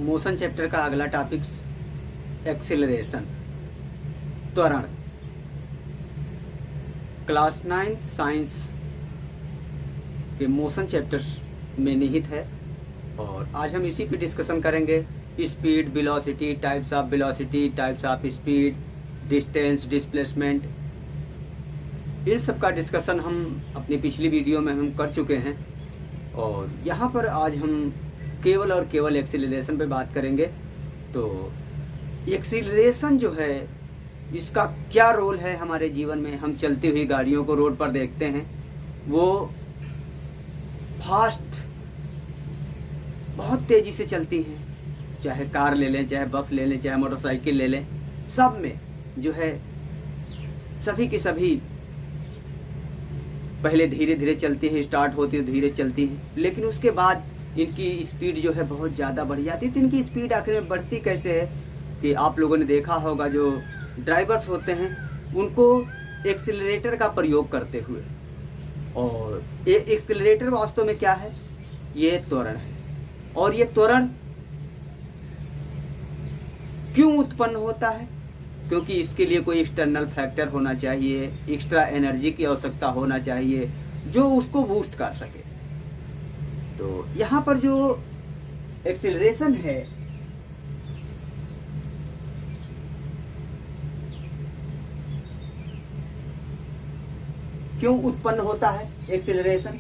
Motion chapter का अगला topic acceleration, त्वरण। क्लास 9 साइंस के मोशन चैप्टर्स में निहित है और आज हम इसी पे डिस्कशन करेंगे। Speed, velocity, types of velocity, types of speed, distance, displacement, इन सब का डिस्कशन हम अपनी पिछली वीडियो में हम कर चुके हैं और यहाँ पर आज हम केवल और केवल एक्सीलरेशन पे बात करेंगे। तो एक्सीलरेशन जो है, इसका क्या रोल है हमारे जीवन में। हम चलती हुई गाड़ियों को रोड पर देखते हैं, वो फास्ट बहुत तेज़ी से चलती हैं, चाहे कार ले लें, चाहे बस ले लें, चाहे मोटरसाइकिल ले लें, सब में जो है सभी की सभी पहले धीरे धीरे चलती हैं, स्टार्ट होती है धीरे चलती हैं, लेकिन उसके बाद इनकी स्पीड जो है बहुत ज़्यादा बढ़ जाती है। तो इनकी स्पीड आखिर में बढ़ती कैसे है कि आप लोगों ने देखा होगा, जो ड्राइवर्स होते हैं उनको एक्सीलरेटर का प्रयोग करते हुए, और ये एक्सीलरेटर वास्तव में क्या है, ये त्वरण है। और ये त्वरण क्यों उत्पन्न होता है? क्योंकि इसके लिए कोई एक्सटर्नल फैक्टर होना चाहिए, एक्स्ट्रा एनर्जी की आवश्यकता होना चाहिए जो उसको बूस्ट कर सके। तो यहाँ पर जो एक्सीलरेशन है, क्यों उत्पन्न होता है acceleration?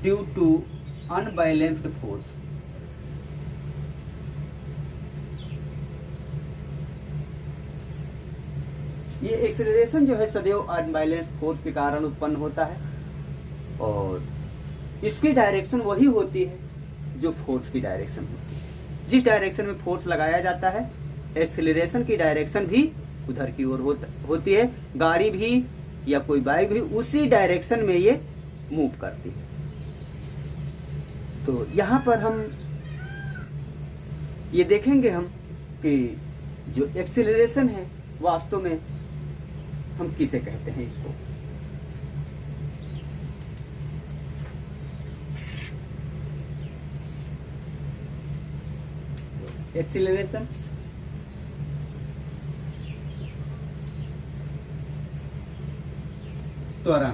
Due to unbalanced force. ये एक्सीलरेशन जो है सदैव अनबैलेंस फोर्स के कारण उत्पन्न होता है और इसकी डायरेक्शन वही होती है जो फोर्स की डायरेक्शन होती है। जिस डायरेक्शन में फोर्स लगाया जाता है, एक्सीलरेशन की डायरेक्शन भी उधर की ओर होती है। गाड़ी भी या कोई बाइक भी उसी डायरेक्शन में ये मूव करती है। तो यहाँ पर हम ये देखेंगे हम कि जो एक्सीलरेशन है वास्तव में हम किसे कहते हैं इसको। एक्सीलरेशन त्वरण।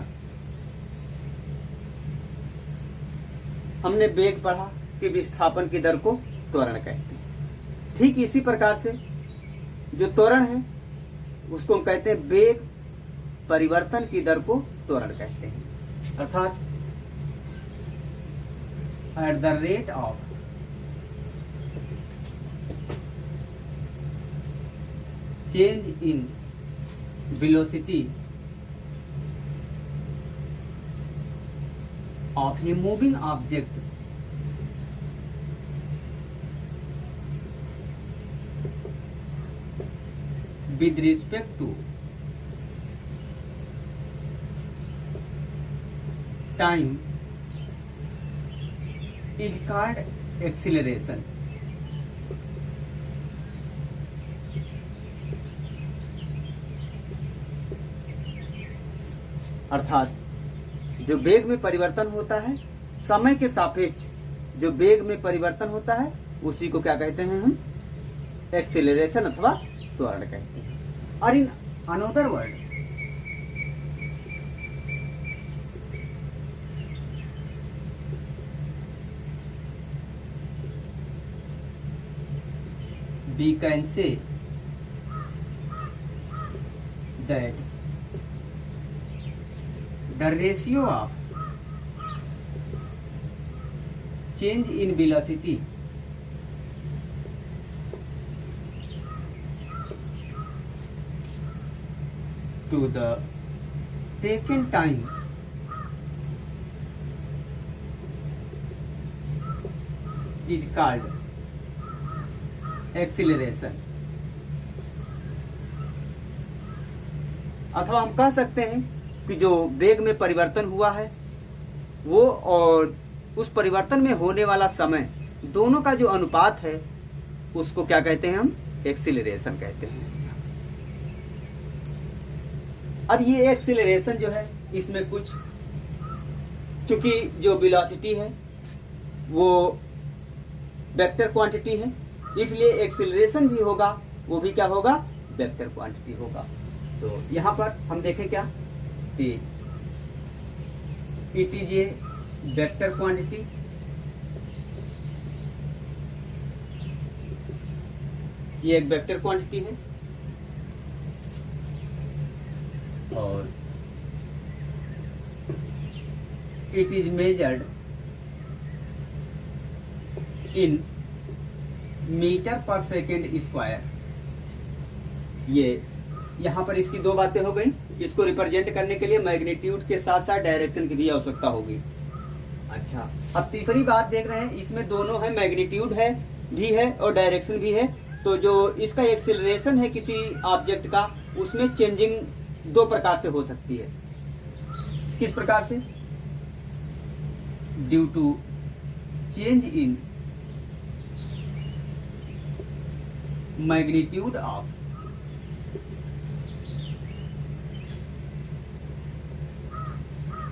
हमने वेग पढ़ा कि विस्थापन की दर को त्वरण कहते हैं। ठीक इसी प्रकार से जो त्वरण है उसको हम कहते हैं वेग परिवर्तन की दर को त्वरण कहते हैं। अर्थात at the rate of change in velocity of a moving object with respect to time is called acceleration। अर्थात जो वेग में परिवर्तन होता है, समय के सापेक्ष जो वेग में परिवर्तन होता है, उसी को क्या कहते हैं हम? एक्सीलरेशन अथवा त्वरण कहते हैं। और in another word we can say that the ratio of change in velocity to the taken time is called acceleration। अथवा हम कह सकते हैं कि जो वेग में परिवर्तन हुआ है वो और उस परिवर्तन में होने वाला समय, दोनों का जो अनुपात है उसको क्या कहते हैं हम? एक्सीलरेशन कहते हैं। अब ये एक्सीलरेशन जो है, इसमें कुछ चूंकि जो वेलोसिटी है वो वेक्टर क्वांटिटी है, इसलिए एक्सीलरेशन भी होगा, वो भी क्या होगा, वेक्टर क्वांटिटी होगा। तो यहाँ पर हम देखें क्या कि it is a vector quantity, ये एक वेक्टर क्वांटिटी है और it is measured in metre per second square. ये यहाँ पर इसकी दो बातें हो गई। इसको रिप्रेजेंट करने के लिए मैग्नीट्यूड के साथ साथ डायरेक्शन की भी आवश्यकता होगी। अच्छा, अब तीसरी बात देख रहे हैं, इसमें दोनों है, मैग्नीट्यूड है भी है और डायरेक्शन भी है। तो जो इसका एक्सीलरेशन है किसी ऑब्जेक्ट का, उसमें चेंजिंग दो प्रकार से हो सकती है। किस प्रकार से? Due to change in magnitude of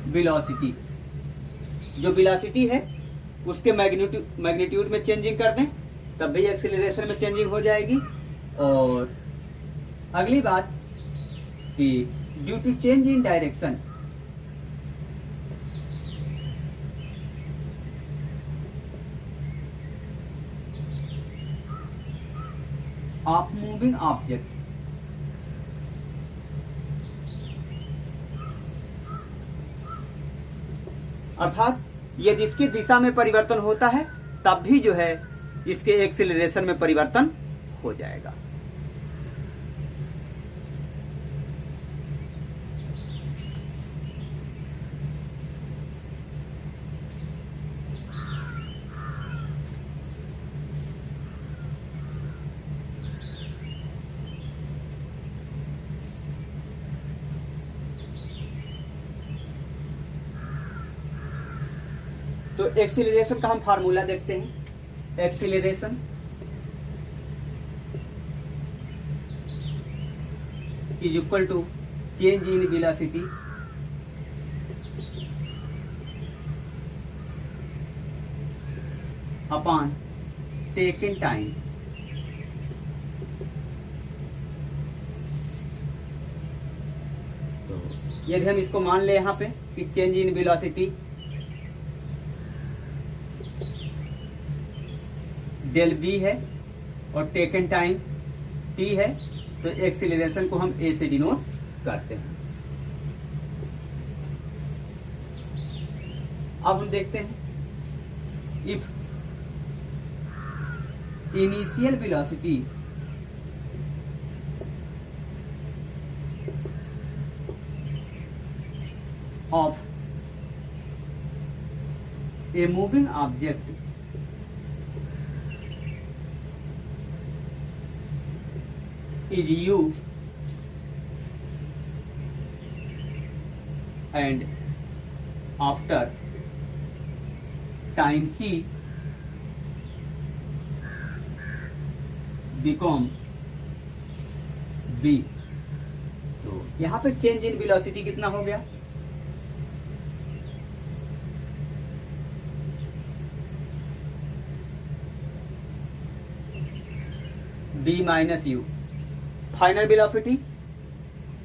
velocity. जो वेलोसिटी है उसके मैग्नीट्यूड में चेंजिंग कर दें तब भी एक्सीलरेशन में चेंजिंग हो जाएगी। और अगली बात कि due to change in direction, of moving object, अर्थात यदि इसकी दिशा में परिवर्तन होता है तब भी जो है इसके एक्सीलरेशन में परिवर्तन हो जाएगा। तो एक्सीलरेशन का हम फार्मूला देखते हैं। Acceleration is equal to change in velocity upon taken time. तो यदि हम इसको मान ले यहाँ पे कि change in velocity del v है और टेकन टाइम t है, तो एक्सीलरेशन को हम a से डिनोट करते हैं। अब हम देखते हैं, if initial velocity of a moving object is u and after time t become v। तो यहाँ पे चेंज इन वेलोसिटी कितना हो गया? v minus u, final velocity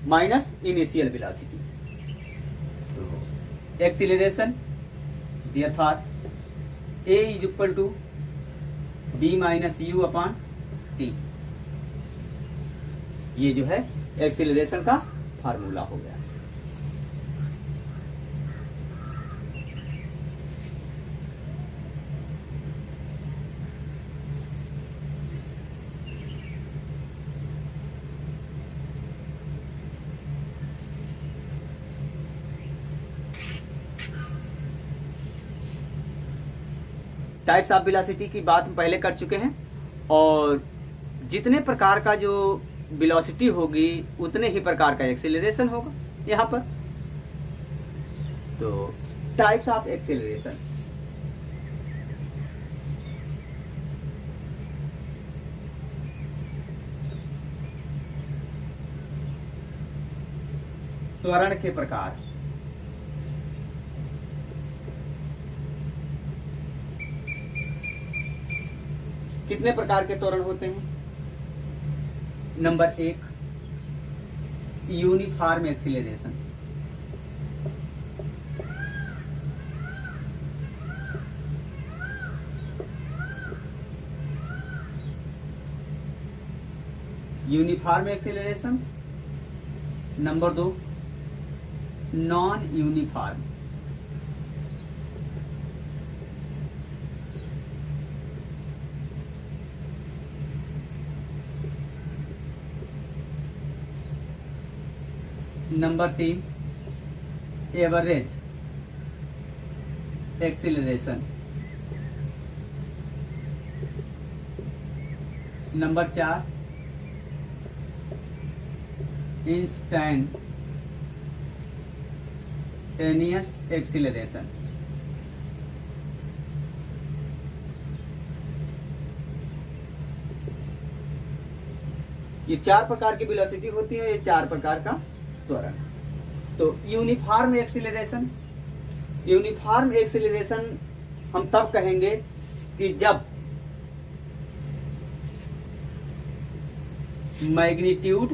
minus initial velocity. तो acceleration therefore a is equal to b minus u upon t। ये जो है एक्सीलरेशन का फार्मूला हो गया। टाइप्स ऑफ वेलोसिटी की बात हम पहले कर चुके हैं, और जितने प्रकार का जो वेलोसिटी होगी उतने ही प्रकार का एक्सीलरेशन होगा यहाँ पर। तो टाइप्स ऑफ एक्सीलरेशन, त्वरण के प्रकार, कितने प्रकार के त्वरण होते हैं? Number 1, uniform acceleration. Uniform acceleration. Number 2, non uniform. Number 3, average acceleration. Number 4, instantaneous acceleration. ये 4 प्रकार की वेलोसिटी होती है, ये 4 प्रकार का त्वरण। तो यूनिफॉर्म एक्सीलरेशन, यूनिफॉर्म एक्सीलरेशन हम तब कहेंगे कि जब मैग्नीट्यूड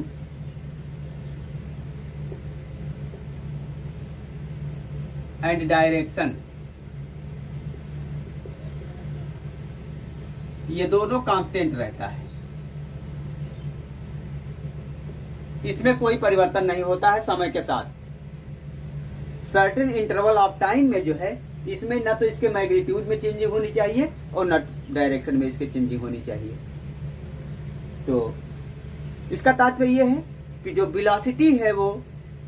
एंड डायरेक्शन ये दोनों कांस्टेंट रहता है, इसमें कोई परिवर्तन नहीं होता है समय के साथ। सर्टेन इंटरवल ऑफ टाइम में जो है, इसमें न तो इसके मैग्नीट्यूड में चेंजिंग होनी चाहिए और न डायरेक्शन में इसके चेंजिंग होनी चाहिए। तो इसका तात्पर्य यह है कि जो वेलोसिटी है वो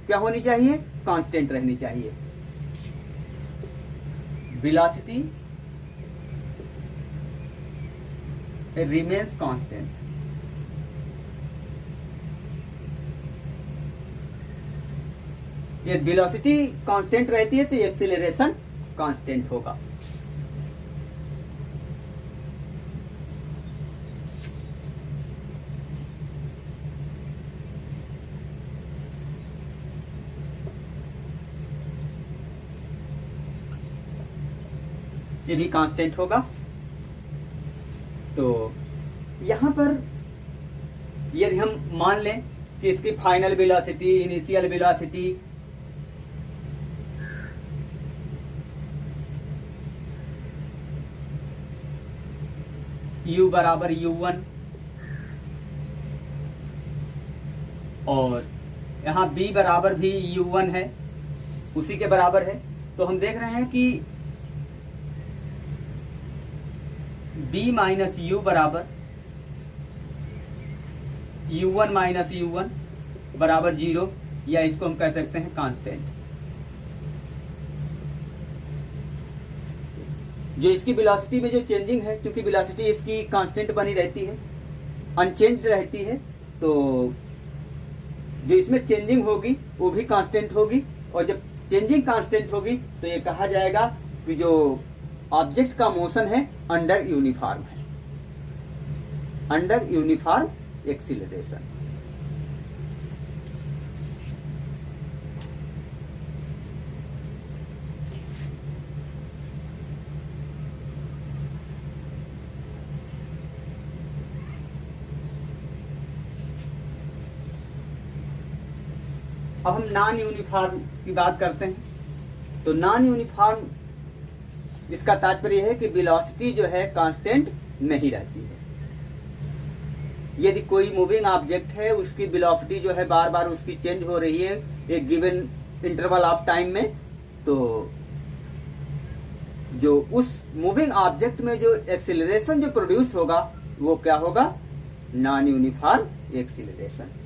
क्या होनी चाहिए? कांस्टेंट रहनी चाहिए। Velocity remains constant. ये वेलोसिटी कांस्टेंट रहती है तो एक्सीलरेशन कांस्टेंट होगा। ये भी कांस्टेंट होगा। तो यहां पर यदि हम मान लें कि इसकी final velocity, initial velocity u बराबर u1 और यहाँ b बराबर भी u1 है, उसी के बराबर है, तो हम देख रहे हैं कि b माइनस u बराबर u1 माइनस u1 बराबर 0, या इसको हम कह सकते हैं कांस्टेंट। जो इसकी वेलोसिटी में जो चेंजिंग है, क्योंकि वेलोसिटी इसकी कांस्टेंट बनी रहती है, अनचेंज्ड रहती है, तो जो इसमें चेंजिंग होगी वो भी कांस्टेंट होगी। और जब चेंजिंग कांस्टेंट होगी तो ये कहा जाएगा कि जो ऑब्जेक्ट का मोशन है अंडर यूनिफॉर्म है, अंडर यूनिफॉर्म एक्सीलरेशन। अब हम नॉन यूनिफॉर्म की बात करते हैं। तो नॉन यूनिफॉर्म, इसका तात्पर्य है कि वेलोसिटी जो है कांस्टेंट नहीं रहती है। यदि कोई मूविंग ऑब्जेक्ट है, उसकी वेलोसिटी जो है बार बार उसकी चेंज हो रही है एक गिवन इंटरवल ऑफ टाइम में, तो जो उस मूविंग ऑब्जेक्ट में जो एक्सीलरेशन जो प्रोड्यूस होगा वो क्या होगा? Non uniform acceleration.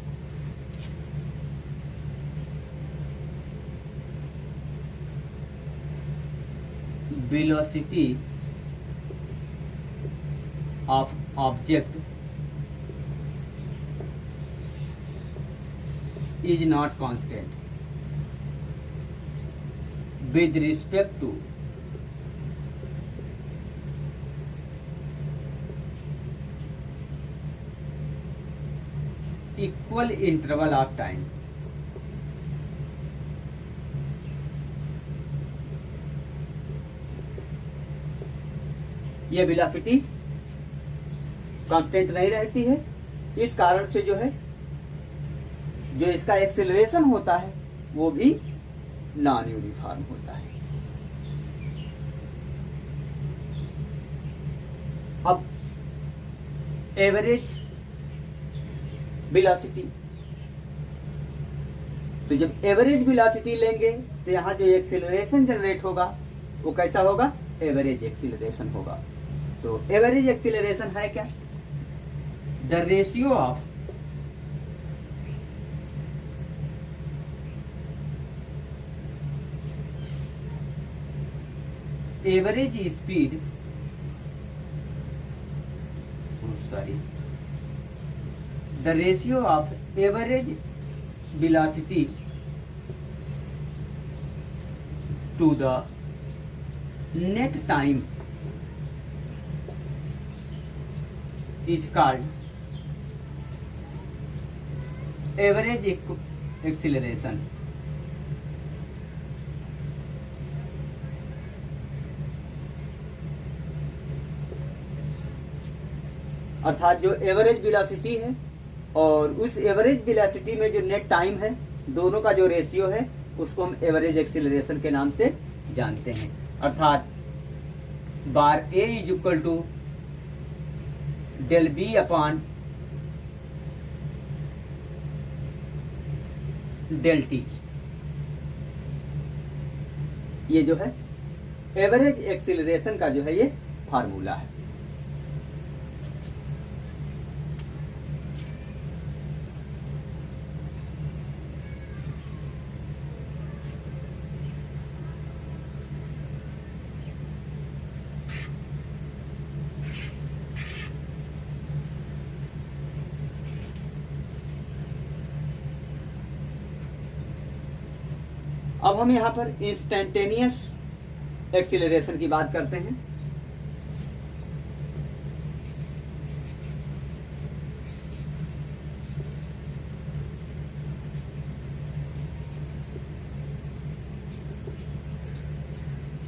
velocity of object is not constant with respect to equal interval of time। ये वेलोसिटी कांस्टेंट नहीं रहती है। इस कारण से जो है जो इसका एक्सेलरेशन होता है वो भी नॉन यूनिफॉर्म होता है। अब एवरेज वेलोसिटी, तो जब एवरेज वेलोसिटी लेंगे तो यहाँ जो एक्सीलरेशन जनरेट होगा वो कैसा होगा, एवरेज एक्सीलरेशन होगा। तो एवरेज एक्सीलरेशन है क्या, the ratio of average speed, sorry, the ratio of average velocity to the net time is called average acceleration। अर्थात जो एवरेज वेलोसिटी है और उस एवरेज वेलोसिटी में जो नेट टाइम है, दोनों का जो रेशियो है उसको हम एवरेज एक्सीलरेशन के नाम से जानते हैं। अर्थात bar A is equal to del B upon del T, ये जो है एवरेज एक्सीलरेशन का जो है ये फार्मूला है। अब हम यहाँ पर इंस्टेंटेनियस एक्सीलरेशन की बात करते हैं।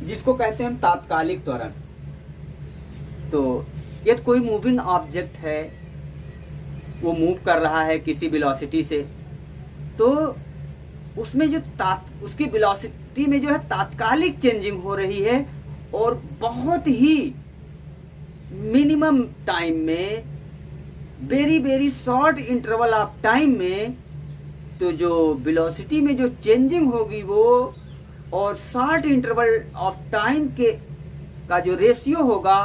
जिसको कहते हैं हम तात्कालिक त्वरण। तो यदि कोई मूविंग ऑब्जेक्ट है, वो मूव कर रहा है किसी वेलोसिटी से, तो उसमें जो उसकी वेलोसिटी में जो है तात्कालिक चेंजिंग हो रही है और बहुत ही मिनिमम टाइम में, very very short interval of time में, तो जो वेलोसिटी में जो चेंजिंग होगी वो और शॉर्ट इंटरवल ऑफ टाइम के का जो रेशियो होगा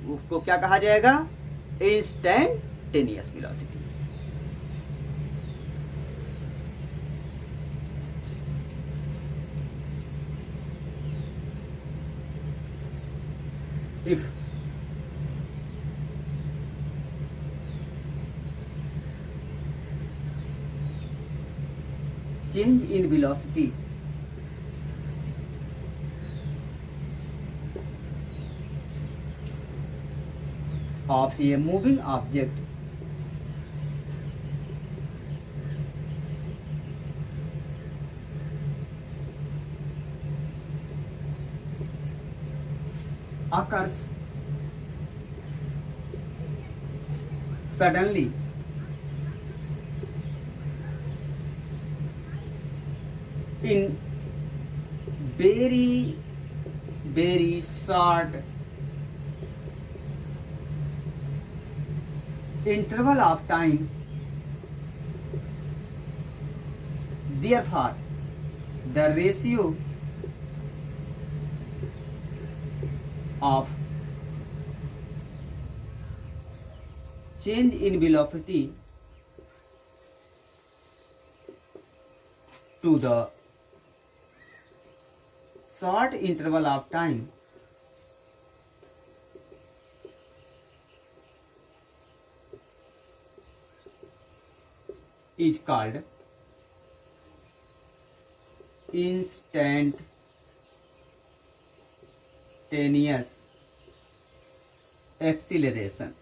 उसको क्या कहा जाएगा, instantaneous velocity. If change in velocity of a moving object occurs suddenly in very very short interval of time, therefore the ratio of change in velocity to the short interval of time is called instantaneous acceleration।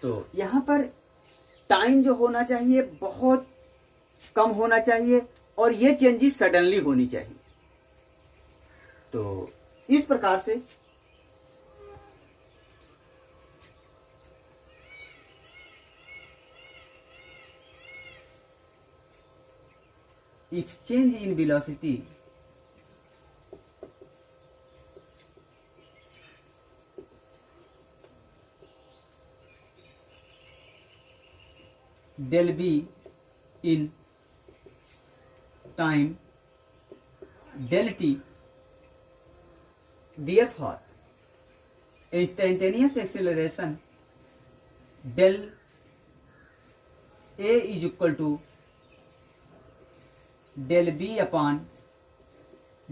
तो यहाँ पर time जो होना चाहिए बहुत कम होना चाहिए और ये चेंजेस सडनली होनी चाहिए। तो इस प्रकार से if change in velocity del v in time del t, therefore instantaneous acceleration del a is equal to del b upon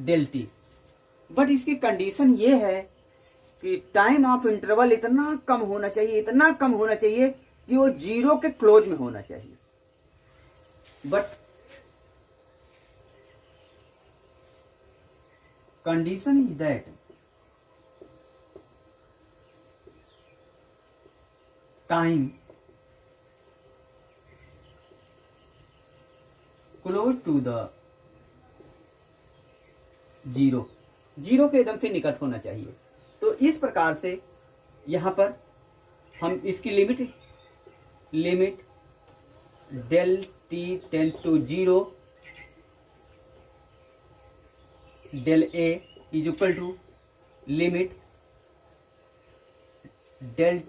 del t। But इसकी कंडीशन ये है कि टाइम ऑफ इंटरवल इतना कम होना चाहिए, इतना कम होना चाहिए कि वो जीरो के क्लोज में होना चाहिए। But condition is that time close to the zero, zero के एकदम से निकट होना चाहिए। तो इस प्रकार से यहाँ पर हम इसकी limit del T tend to zero del A is equal to limit del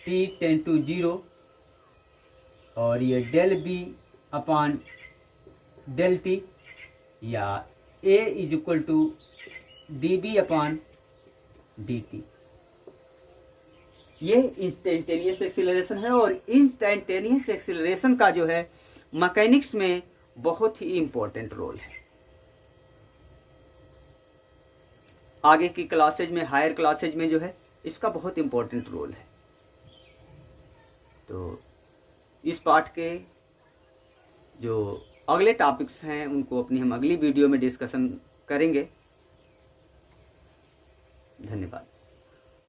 T tend to zero, और ये del B upon del T या A is equal to D B upon D T. ये instantaneous acceleration है, और instantaneous acceleration का जो है mechanics में बहुत ही इम्पोर्टेंट रोल है। आगे की क्लासेज में, हायर क्लासेज में जो है इसका बहुत इम्पोर्टेंट रोल है। तो इस पाठ के जो अगले टॉपिक्स हैं उनको अपनी हम अगली वीडियो में डिस्कशन करेंगे। धन्यवाद।